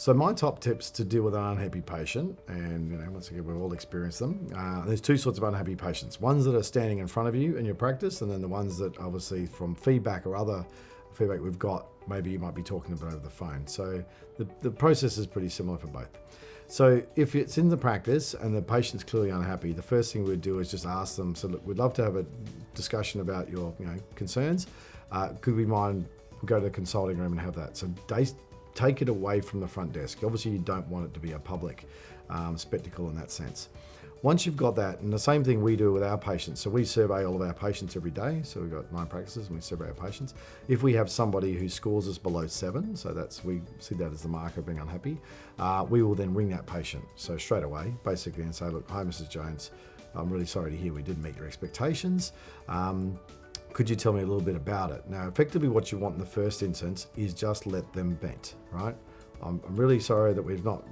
So my top tips to deal with an unhappy patient, and once again, we've all experienced them. There's two sorts of unhappy patients. Ones that are standing in front of you in your practice, and then the ones that obviously from feedback or other feedback we've got, maybe you might be talking about over the phone. So the process is pretty similar for both. So if it's in the practice and the patient's clearly unhappy, the first thing we'd do is just ask them, so look, we'd love to have a discussion about your concerns. Could we mind go to the consulting room and have that? So take it away from the front desk. Obviously, you don't want it to be a public spectacle in that sense. Once you've got that, and the same thing we do with our patients, so we survey all of our patients every day. So we've got 9 practices and we survey our patients. If we have somebody who scores us below 7, so we see that as the marker of being unhappy, we will then ring that patient. So straight away, basically, and say, look, hi, Mrs. Jones, I'm really sorry to hear we didn't meet your expectations. Could you tell me a little bit about it? Now, effectively what you want in the first instance is just let them vent, right? I'm really sorry that we've not,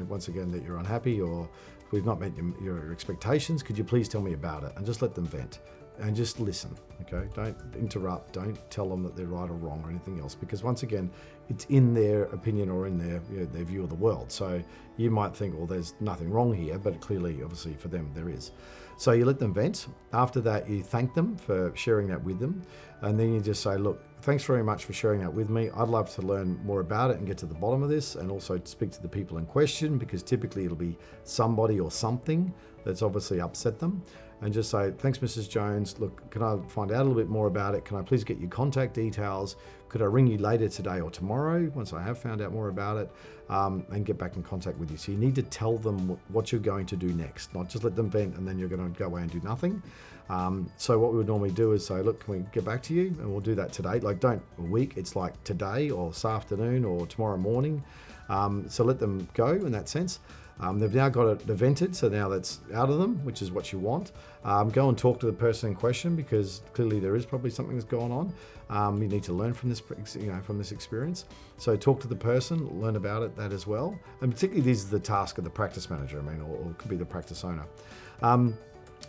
once again, that you're unhappy or we've not met your expectations. Could you please tell me about it? And just let them vent and just listen, okay? Don't interrupt. Don't tell them that they're right or wrong or anything else, because once again, it's in their opinion or in their view of the world. So you might think, well, there's nothing wrong here, but clearly, obviously, for them, there is. So you let them vent. After that, you thank them for sharing that with them. And then you just say, look, thanks very much for sharing that with me. I'd love to learn more about it and get to the bottom of this, and also speak to the people in question, because typically it'll be somebody or something that's obviously upset them. And just say, thanks, Mrs. Jones. Look, can I find out a little bit more about it? Can I please get your contact details? Could I ring you later today or tomorrow once I have found out more about it, and get back in contact with you? So you need to tell them what you're going to do next, not just let them vent and then you're going to go away and do nothing. So what we would normally do is say, look, can we get back to you? And we'll do that today. Like, don't a week, it's like today or this afternoon or tomorrow morning. So let them go in that sense. They've now got it vented, so now that's out of them, which is what you want. Go and talk to the person in question, because clearly there is probably something that's going on. You need to learn from this, from this experience. So talk to the person, learn about that as well. And particularly, this is the task of the practice manager, or it could be the practice owner.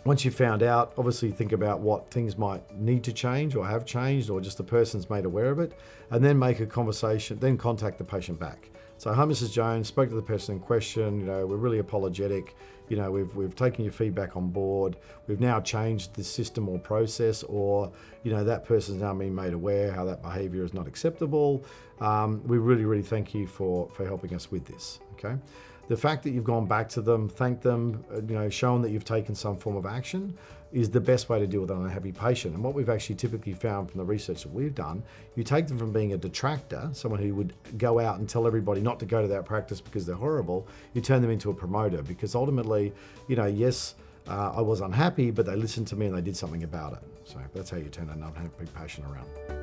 Once you've found out, obviously think about what things might need to change or have changed, or just the person's made aware of it, and then make a conversation, then contact the patient back. So, hi, Mrs. Jones, spoke to the person in question, we're really apologetic, we've taken your feedback on board, we've now changed the system or process, or, that person's now been made aware how that behaviour is not acceptable. We really, really thank you for helping us with this, okay? The fact that you've gone back to them, thanked them, shown that you've taken some form of action is the best way to deal with an unhappy patient. And what we've actually typically found from the research that we've done, you take them from being a detractor, someone who would go out and tell everybody not to go to that practice because they're horrible, you turn them into a promoter, because ultimately, yes, I was unhappy, but they listened to me and they did something about it. So that's how you turn an unhappy patient around.